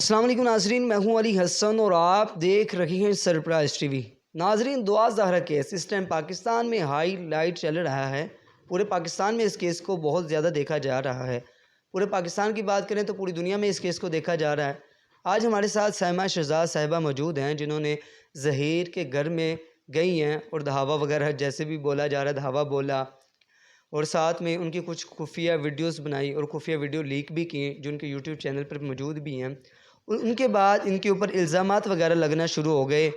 अस्सलाम वालेकुम नाजरीन, मैं हूं अली हसन और आप देख रही हैं सरप्राइज टीवी। नाजरीन, दुआ ज़हरा केस इस टाइम पाकिस्तान में हाईलाइट चल रहा है। पूरे पाकिस्तान में इस केस को बहुत ज़्यादा देखा जा रहा है। पूरे पाकिस्तान की बात करें तो पूरी दुनिया में इस केस को देखा जा रहा है। आज हमारे साथ सैमा शहजाद साहिबा मौजूद हैं, जिन्होंने ज़हीर के घर में गई हैं और धावा वगैरह जैसे भी बोला जा रहा है धावा बोला, और साथ में उनकी कुछ खुफिया वीडियोस बनाई और खुफिया वीडियो लीक भी किए जो उनके यूट्यूब चैनल पर मौजूद भी हैं। उनके बाद इनके ऊपर इल्ज़ामात वगैरह लगना शुरू हो गए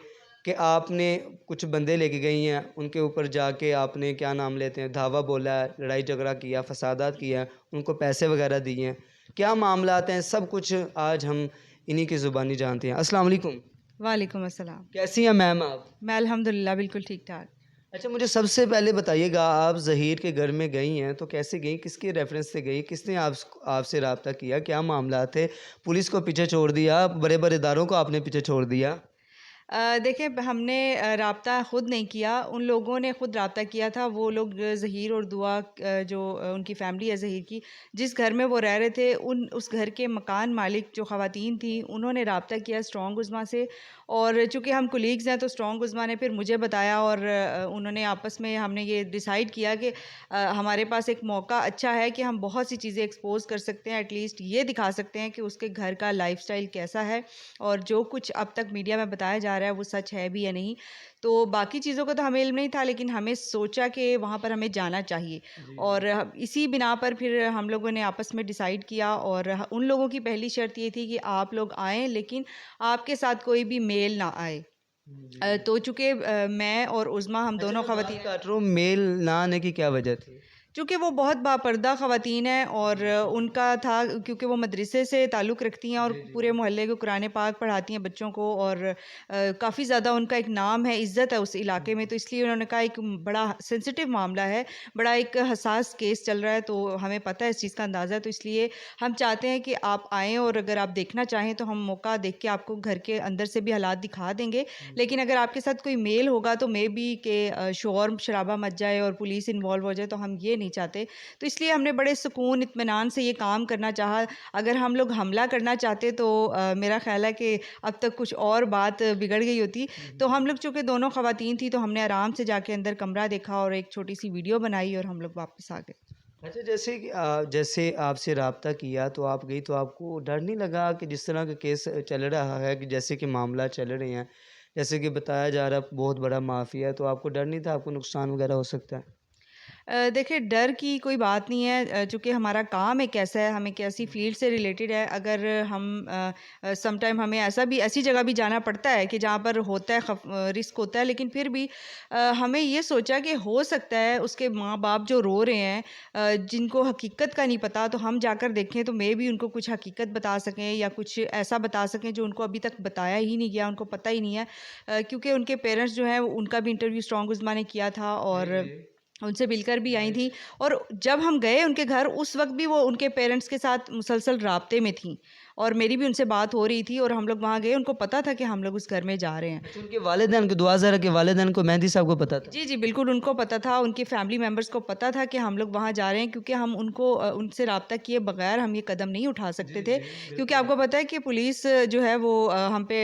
कि आपने कुछ बंदे लेके गई हैं, उनके ऊपर जाके आपने क्या नाम लेते हैं धावा बोला है, लड़ाई झगड़ा किया, फसादात किया, उनको पैसे वगैरह दिए हैं। क्या मामलात हैं, सब कुछ आज हम इन्हीं की ज़ुबानी जानते हैं। अस्सलाम वालेकुम। वालेकुम अस्सलाम। कैसी हैं मैम आप? मैं अल्हम्दुलिल्लाह बिल्कुल ठीक ठाक। अच्छा, मुझे सबसे पहले बताइएगा, आप ज़हीर के घर में गई हैं तो कैसे गई, किसके रेफरेंस से गई, किसने आपसे रब्ता किया, क्या मामला थे? पुलिस को पीछे छोड़ दिया, बड़े बड़े इदारों को आपने पीछे छोड़ दिया? देखिए हमने राब्ता ख़ुद नहीं किया, उन लोगों ने ख़ुद राब्ता किया था। वो लोग ज़हीर और दुआ जो उनकी फ़ैमिली है ज़हीर की, जिस घर में वो रह रहे थे, उस घर के मकान मालिक जो ख़वातीन थी, उन्होंने राब्ता किया स्ट्रॉन्ग उज़्मा से। और चूँकि हम कोलीग्स हैं तो स्ट्रॉन्ग उज़्मा ने फिर मुझे बताया और उन्होंने आपस में हमने ये डिसाइड किया कि हमारे पास एक मौका अच्छा है कि हम बहुत सी चीज़ें एक्सपोज़ कर सकते हैं, एटलीस्ट ये दिखा सकते हैं कि उसके घर का लाइफ़स्टाइल कैसा है और जो कुछ अब तक मीडिया में बताया जा रहा है वो सच है भी या नहीं। तो बाकी चीज़ों का तो हमें इल्म नहीं था, लेकिन हमें सोचा कि वहाँ पर हमें जाना चाहिए और इसी बिना पर फिर हम लोगों ने आपस में डिसाइड किया। और उन लोगों की पहली शर्त ये थी कि आप लोग आएँ, लेकिन आपके साथ कोई भी मेल ना आए। तो चूँकि मैं और उज़्मा हम अच्छा, दोनों मैं बात ख़वातीन काट रहा हूँ, मेल ना आने की क्या वजह थी? चूँकि वो बहुत बापर्दा ख़वातीन हैं और उनका था क्योंकि वो मदरसे से ताल्लुक़ रखती हैं और पूरे मोहल्ले को कुरान पाक पढ़ाती हैं बच्चों को और काफ़ी ज़्यादा उनका एक नाम है, इज़्ज़त है उस इलाके में। तो इसलिए उन्होंने कहा एक बड़ा सेंसिटिव मामला है, बड़ा एक हसास केस चल रहा है, तो हमें पता है इस चीज़ का अंदाज़ा है। तो इसलिए हम चाहते हैं कि आप आएँ और अगर आप देखना चाहें तो हम मौका देख के आपको घर के अंदर से भी हालात दिखा देंगे। लेकिन अगर आपके साथ कोई मेल होगा तो मे बी के शोर शराबा मच जाए और पुलिस इन्वॉल्व हो जाए, तो हम ये नहीं चाहते। तो इसलिए हमने बड़े सुकून इत्मीनान से ये काम करना चाहा। अगर हम लोग हमला करना चाहते तो मेरा ख़्याल है कि अब तक कुछ और बात बिगड़ गई होती। तो हम लोग चूँकि दोनों ख़वातीन थी तो हमने आराम से जाके अंदर कमरा देखा और एक छोटी-सी वीडियो बनाई और हम लोग वापस आ गए। अच्छा, जैसे कि जैसे आपसे रब्ता किया तो आप गई, तो आपको डर नहीं लगा कि जिस तरह का केस चल रहा है, कि जैसे कि मामला चल रहे हैं, जैसे कि बताया जा रहा है बहुत बड़ा माफिया है, तो आपको डर नहीं था आपको नुकसान वगैरह हो सकता है? देखिए डर की कोई बात नहीं है। चूँकि हमारा काम एक ऐसा है, हम एक ऐसी फ़ील्ड से रिलेटेड है। अगर हम सम टाइम हमें ऐसी जगह भी जाना पड़ता है कि जहाँ पर होता है रिस्क होता है, लेकिन फिर भी हमें ये सोचा कि हो सकता है उसके माँ-बाप जो रो रहे हैं, जिनको हकीकत का नहीं पता, तो हम जाकर देखें तो मे बी उनको कुछ हकीकत बता सकें या कुछ ऐसा बता सकें जो उनको अभी तक बताया ही नहीं गया, उनको पता ही नहीं है। क्योंकि उनके पेरेंट्स जो हैं उनका भी इंटरव्यू स्ट्रॉन्ग उज़्मा ने किया था और उनसे मिलकर भी आई थी। और जब हम गए उनके घर उस वक़्त भी वो उनके पेरेंट्स के साथ मुसलसल राब्ते में थीं और मेरी भी उनसे बात हो रही थी और हम लोग वहाँ गए, उनको पता था कि हम लोग उस घर में जा रहे हैं। अच्छा, उनके वालिदैन को, दुआ ज़हरा के वालिदैन को, मेहंदी साहब को पता था? जी, जी, बिल्कुल उनको पता था, उनके फैमिली मेंबर्स को पता था कि हम लोग वहाँ जा रहे हैं, क्योंकि हम उनको उनसे राब्ता किए बगैर हम ये कदम नहीं उठा सकते थे। क्योंकि आपको पता है कि पुलिस जो है वो हम पे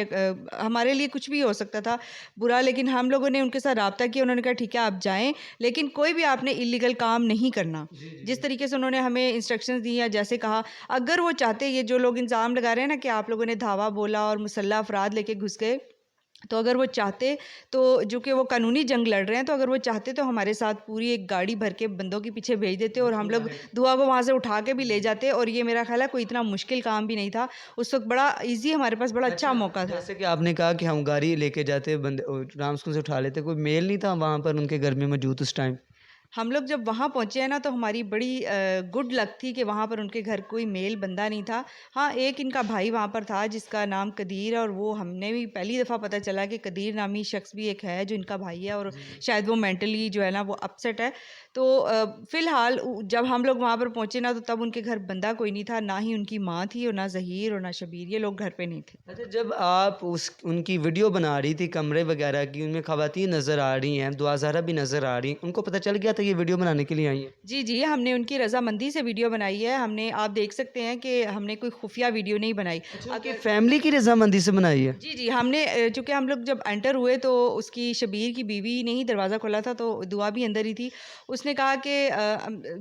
हमारे लिए कुछ भी हो सकता था बुरा, लेकिन हम लोगों ने उनके साथ राब्ता किया, उन्होंने कहा ठीक है आप जाएँ, लेकिन कोई भी आपने इल्लीगल काम नहीं करना। जिस तरीके से उन्होंने हमें इंस्ट्रक्शंस दी या जैसे कहा, अगर वो चाहते, ये जो लोग इल्ज़ाम लगा रहे हैं ना कि आप लोगों ने धावा बोला और मुसल्लह अफ़राद लेके घुस गए, तो अगर वो चाहते तो जो कि वो कानूनी जंग लड़ रहे हैं, तो अगर वो चाहते तो हमारे साथ पूरी एक गाड़ी भर के बंदों के पीछे भेज देते और हम लोग दुआ को वहाँ से उठा के भी ले जाते और ये मेरा ख़्याल है कोई इतना मुश्किल काम भी नहीं था। उस वक़्त बड़ा ईज़ी, हमारे पास बड़ा अच्छा अच्छा, मौका था। जैसे कि आपने कहा कि हम गाड़ी लेके जाते, बंदे आराम से उनसे उठा लेते, कोई मेल नहीं था वहाँ पर उनके घर में मौजूद उस टाइम? हम लोग जब वहाँ पहुँचे हैं ना, तो हमारी बड़ी गुड लक थी कि वहाँ पर उनके घर कोई मेल बंदा नहीं था। हाँ, एक इनका भाई वहाँ पर था जिसका नाम कदीर है और वो हमने भी पहली दफ़ा पता चला कि कदीर नामी शख्स भी एक है जो इनका भाई है और शायद वो मेंटली जो है ना वो अपसेट है। तो फ़िलहाल जब हम लोग वहाँ पर पहुँचे ना, तो तब उनके घर बंदा कोई नहीं था, ना ही उनकी माँ थी और ना ज़हीर और ना शबीर, ये लोग घर पे नहीं थे। अच्छा, जब आप उस उनकी वीडियो बना रही थी कमरे वगैरह की, उनमें ख़वातीन नज़र आ रही हैं, दुआ ज़हरा भी नज़र आ रही हैं, उनको पता चल गया तक ये वीडियो बनाने के लिए आई हैं? जी, जी, हमने उनकी रज़ामंदी से वीडियो बनाई है। हमने आप देख सकते हैं कि हमने कोई खुफ़िया वीडियो नहीं बनाई। अच्छा, उनकी अगर फैमिली की रज़ामंदी से बनाई है? जी, जी, हमने चूँकि हम लोग जब एंटर हुए तो उसकी शबीर की बीवी ने ही दरवाज़ा खोला था, तो दुआ भी अंदर ही थी। उसने कहा कि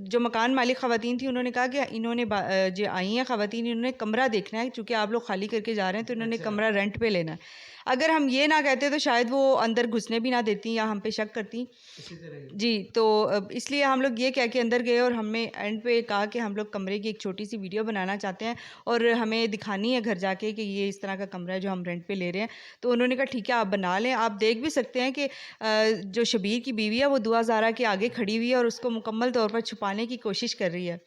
जो मकान मालिक ख़वातीन थी, उन्होंने कहा कि इन्होंने जो आई हैं ख़वातीन, इन्होंने कमरा देखना है, चूँकि आप लोग खाली करके जा रहे हैं, तो इन्होंने अच्छा। कमरा रेंट पे लेना है। अगर हम ये ना कहते तो शायद वो अंदर घुसने भी ना देती या हम पे शक करती। इसी तरह ही। जी, तो इसलिए हम लोग ये कह के अंदर गए और हमने एंड पे कहा कि हम लोग कमरे की एक छोटी-सी वीडियो बनाना चाहते हैं और हमें दिखानी है घर जाके कि ये इस तरह का कमरा है जो हम रेंट पे ले रहे हैं। तो उन्होंने कहा ठीक है आप बना लें। आप देख भी सकते हैं कि जो शबीर की बीवी है वो दुआ ज़ारा के आगे खड़ी हुई है और उसको मुकम्मल तौर पर छुपाने की कोशिश कर रही है।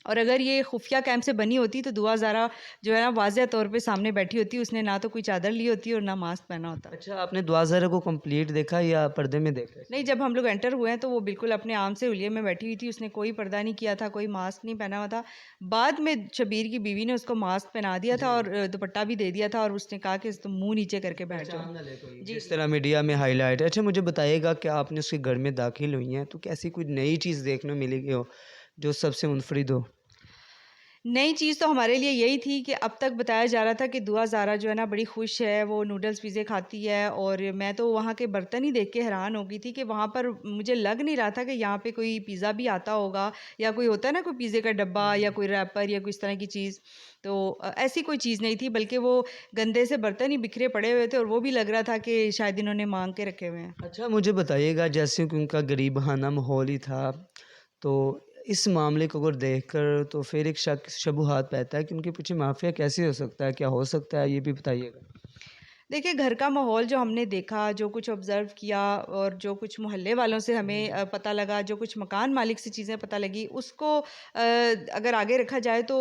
और अगर ये खुफिया कैम से बनी होती तो दुआ ज़ारा जो है ना वाज़ेह तौर पे सामने बैठी होती। उसने ना तो कोई चादर ली होती और ना मास्क पहना होता। अच्छा, आपने दुआ ज़रा को कंप्लीट देखा या पर्दे में देखा? नहीं, जब हम लोग एंटर हुए हैं तो वो बिल्कुल अपने आम से हुलिये में बैठी हुई थी। उसने कोई पर्दा नहीं किया था, कोई मास्क नहीं पहना हुआ था। बाद में शबीर की बीवी ने उसको मास्क पहना दिया था और दुपट्टा भी दे दिया था और उसने कहा कि तुम मुँह नीचे करके बैठ जाओ। पहचान ना ले कोई, जी, जिस जी। तरह मीडिया में हाईलाइट है। अच्छा, मुझे बताइएगा कि आपने उसके घर में दाखिल हुई हैं, तो कैसी कोई नई चीज़ देखने को मिली हो, जो सबसे मुनफरिद हो? नई चीज़ तो हमारे लिए यही थी कि अब तक बताया जा रहा था कि दुआ ज़ारा जो है ना बड़ी खुश है, वो नूडल्स पिज़्ज़े खाती है और मैं तो वहाँ के बर्तन ही देख के हैरान हो गई थी कि वहाँ पर मुझे लग नहीं रहा था कि यहाँ पे कोई पिज़्ज़ा भी आता होगा या कोई होता है ना कोई पिज़्ज़े का डब्बा या कोई रैपर या कोई इस तरह की चीज़। तो ऐसी कोई चीज़ नहीं थी बल्कि वो गंदे से बर्तन ही बिखरे पड़े हुए थे और वो भी लग रहा था कि शायद इन्होंने माँग के रखे हुए हैं। अच्छा, मुझे बताइएगा जैसे कि उनका गरीबाना माहौल ही था, तो इस मामले को अगर देखकर तो फिर एक शक शुबहात पैदा है कि उनके पीछे माफ़िया कैसे हो सकता है? क्या हो सकता है? ये भी बताइएगा। देखिए, घर का माहौल जो हमने देखा, जो कुछ ऑब्ज़र्व किया और जो कुछ मोहल्ले वालों से हमें पता लगा, जो कुछ मकान मालिक से चीज़ें पता लगी, उसको अगर आगे रखा जाए तो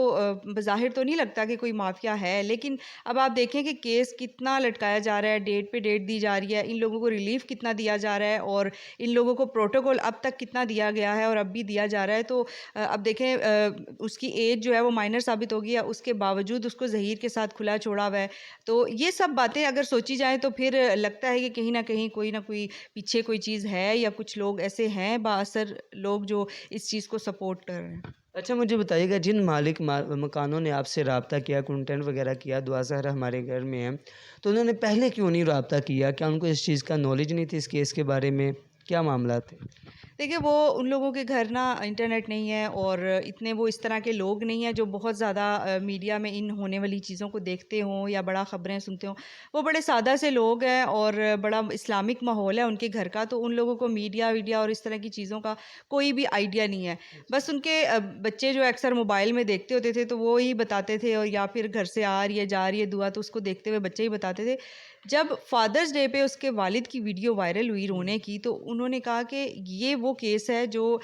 बज़ाहिर तो नहीं लगता कि कोई माफ़िया है। लेकिन अब आप देखें कि केस कितना लटकाया जा रहा है, डेट पे डेट दी जा रही है, इन लोगों को रिलीफ़ कितना दिया जा रहा है और इन लोगों को प्रोटोकॉल अब तक कितना दिया गया है और अब भी दिया जा रहा है। तो अब देखें उसकी एज जो है वो माइनर साबित हो गई है, उसके बावजूद उसको ज़हीर के साथ खुला छोड़ा हुआ है। तो ये सब बातें अगर सोची जाएँ तो फिर लगता है कि कहीं न कहीं कोई न कोई पीछे कोई चीज़ है या कुछ लोग ऐसे हैं बाअसर लोग जो इस चीज़ को सपोर्ट कर रहे हैं। अच्छा, मुझे बताइएगा जिन मालिक मकानों ने आपसे राब्ता किया, कंटेंट वगैरह किया, दुआ ज़हरा हमारे घर में है, तो उन्होंने पहले क्यों नहीं राब्ता किया? क्या उनको इस चीज़ का नॉलेज नहीं थी इस केस के बारे में? क्या मामला थे? देखिए, वो उन लोगों के घर ना इंटरनेट नहीं है और इतने वो इस तरह के लोग नहीं हैं जो बहुत ज़्यादा मीडिया में इन होने वाली चीज़ों को देखते हों या बड़ा ख़बरें सुनते हों। वो बड़े सादा से लोग हैं और बड़ा इस्लामिक माहौल है उनके घर का, तो उन लोगों को मीडिया वीडिया और इस तरह की चीज़ों का कोई भी आइडिया नहीं है। बस उनके बच्चे जो अक्सर मोबाइल में देखते होते थे, तो वो ही बताते थे और या फिर घर से आ रही है, जा रही है दुआ, तो उसको देखते हुए बच्चे ही बताते थे। जब फादर्स डे पे उसके वालिद की वीडियो वायरल हुई रोने की, तो उन्होंने कहा कि ये वो केस है जो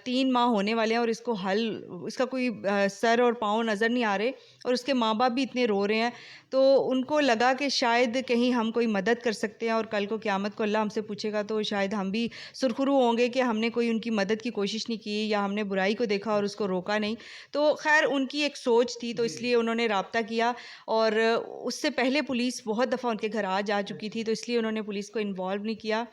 3 माह होने वाले हैं और इसको हल इसका कोई सर और पाँव नज़र नहीं आ रहे और उसके माँ-बाप भी इतने रो रहे हैं। तो उनको लगा कि शायद कहीं हम कोई मदद कर सकते हैं और कल को क़यामत को अल्लाह हमसे पूछेगा तो शायद हम भी सुरख़ुरू होंगे कि हमने कोई उनकी मदद की कोशिश नहीं की या हमने बुराई को देखा और उसको रोका नहीं। तो ख़ैर उनकी एक सोच थी, तो इसलिए उन्होंने राब्ता किया और उससे पहले पुलिस बहुत दफ़ा उनके घर आ जा चुकी थी, तो इसलिए उन्होंने पुलिस को इन्वॉल्व नहीं किया।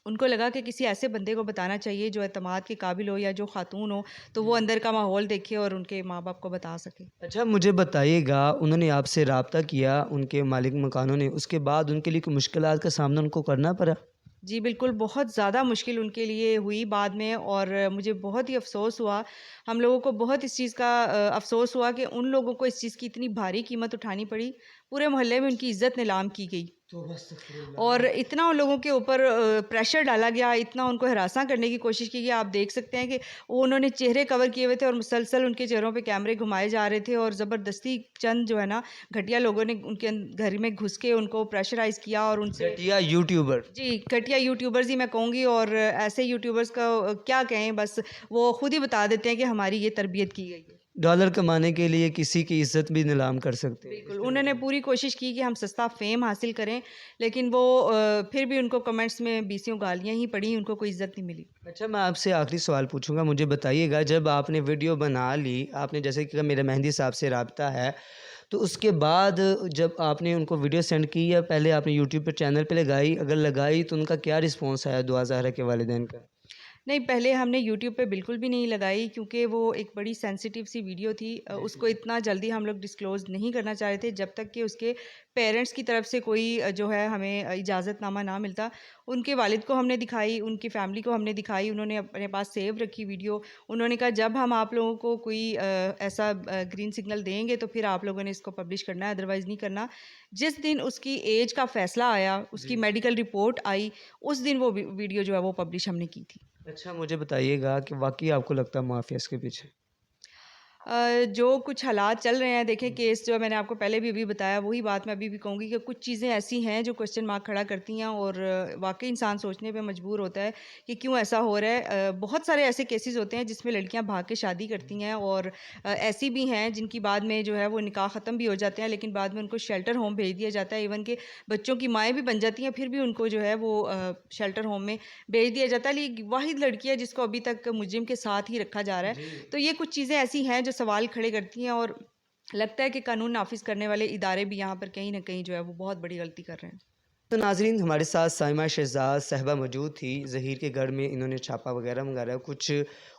उनको लगा कि किसी ऐसे बंदे को बताना चाहिए जो एतमाद के काबिल हो या जो ख़ातून हो, तो वो अंदर का माहौल देखे और उनके माँ-बाप को बता सके। अच्छा, मुझे बताइएगा उन्होंने आपसे राब्ता किया, उनके मालिक मकानों ने, उसके बाद उनके लिए कोई मुश्किलात का सामना उनको करना पड़ा? जी, बिल्कुल, बहुत ज़्यादा मुश्किल उनके लिए हुई बाद में और मुझे बहुत ही अफ़सोस हुआ। हम लोगों को बहुत इस चीज़ का अफ़सोस हुआ कि उन लोगों को इस चीज़ की इतनी भारी कीमत उठानी पड़ी। पूरे मोहल्ले में उनकी इज़्ज़त नीलाम की गई। तौबा और अस्तगफिरुल्लाह। इतना उन लोगों के ऊपर प्रेशर डाला गया, इतना उनको हरासा करने की कोशिश की गई। आप देख सकते हैं कि वो उन्होंने चेहरे कवर किए हुए थे और मुसलसल उनके चेहरों पे कैमरे घुमाए जा रहे थे और ज़बरदस्ती चंद जो है ना घटिया लोगों ने उनके घर में घुस के उनको प्रेशराइज़ किया और उनसे घटिया यूट्यूबर। जी, घटिया यूट्यूबर्स ही मैं कहूँगी और ऐसे यूट्यूबर्स का क्या कहें बस वो खुद ही बता देते हैं कि हमारी ये तरबियत की गई है। डॉलर कमाने के लिए किसी की इज़्ज़त भी नीलाम कर सकते हैं, बिल्कुल, इस तरह उन्होंने की। पूरी कोशिश की कि हम सस्ता फ़ेम हासिल करें, लेकिन वो फिर भी उनको कमेंट्स में बीसियों गालियाँ ही पड़ी, उनको कोई इज़्ज़त नहीं मिली। अच्छा, मैं आपसे आखिरी सवाल पूछूँगा, मुझे बताइएगा जब आपने वीडियो बना ली, आपने जैसे कि कहा मेरा मेहंदी साहब से राब्ता है, तो उसके बाद जब आपने उनको वीडियो सेंड की या पहले आपने यूट्यूब पे चैनल पे लगाई? अगर लगाई तो उनका क्या रिस्पॉन्स आया दुआ ज़हरा के वालिदैन का? नहीं, पहले हमने यूट्यूब पे बिल्कुल भी नहीं लगाई क्योंकि वो एक बड़ी सेंसिटिव सी वीडियो थी। उसको इतना जल्दी हम लोग डिस्क्लोज़ नहीं करना चाह रहे थे जब तक कि उसके पेरेंट्स की तरफ से कोई जो है हमें इजाज़तनामा ना मिलता। उनके वालिद को हमने दिखाई, उनकी फ़ैमिली को हमने दिखाई, उन्होंने अपने पास सेव रखी वीडियो। उन्होंने कहा जब हम आप लोगों को कोई ऐसा ग्रीन सिग्नल देंगे तो फिर आप लोगों ने इसको पब्लिश करना है, अदरवाइज़ नहीं करना। जिस दिन उसकी एज का फ़ैसला आया, उसकी मेडिकल रिपोर्ट आई, उस दिन वो वीडियो जो है वो पब्लिश हमने की थी। अच्छा, मुझे बताइएगा कि वाक़ई आपको लगता है माफ़िया इसके पीछे? जो कुछ हालात चल रहे हैं, देखिए केस जो मैंने आपको पहले भी अभी बताया, वही बात मैं अभी भी कहूँगी कि कुछ चीज़ें ऐसी हैं जो क्वेश्चन मार्क खड़ा करती हैं और वाक़ई इंसान सोचने पे मजबूर होता है कि क्यों ऐसा हो रहा है। बहुत सारे ऐसे केसेस होते हैं जिसमें लड़कियां भाग के शादी करती हैं और ऐसी भी हैं जिनकी बाद में जो है वो निकाह ख़त्म भी हो जाते हैं, लेकिन बाद में उनको शेल्टर होम भेज दिया जाता है। इवन के बच्चों की माएँ भी बन जाती हैं, फिर भी उनको जो है वो शेल्टर होम में भेज दिया जाता है। लेकिन वाहिद लड़की है जिसको अभी तक मुजरिम के साथ ही रखा जा रहा है। जी। तो ये कुछ चीज़ें ऐसी हैं जो सवाल खड़े करती हैं और लगता है कि कानून नाफ़िज़ करने वाले इदारे भी यहाँ पर कहीं न कहीं जो है वो बहुत बड़ी गलती कर रहे हैं। तो नाज़रीन, हमारे साथ साइमा शहज़ाद साहिबा मौजूद थी। ज़हीर के घर में इन्होंने छापा वगैरह मंगाया, कुछ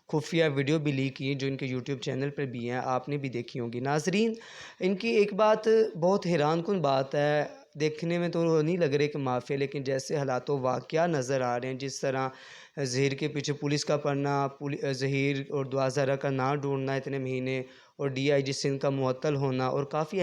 खुफिया वीडियो भी लीक की जो इनके यूट्यूब चैनल पर भी हैं, आपने भी देखी होंगी। नाज़रीन, इनकी एक बात बहुत हैरानकुन बात है, देखने में तो नहीं लग रही कि माफ़िया, लेकिन जैसे हालात वाक़या नज़र आ रहे हैं, जिस तरह ज़हीर के पीछे पुलिस का पड़ना, ज़हीर और दुआ ज़हरा का ना ढूँढना इतने महीने, और डीआईजी सिंध का मुअत्तल होना, और काफ़ी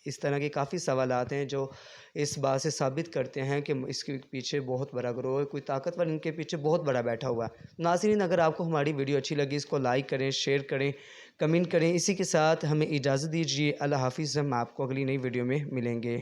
इस तरह के काफ़ी सवालात हैं जो इस बात से साबित करते हैं कि इसके पीछे बहुत बड़ा गिरोह है, कोई ताकतवर इनके पीछे बहुत बड़ा बैठा हुआ है। नाज़रीन, अगर आपको हमारी वीडियो अच्छी लगी, इसको लाइक करें, शेयर करें, कमेंट करें। इसी के साथ हमें इजाज़त दीजिए। अल्लाह हाफ़िज़। हम आपको अगली नई वीडियो में मिलेंगे।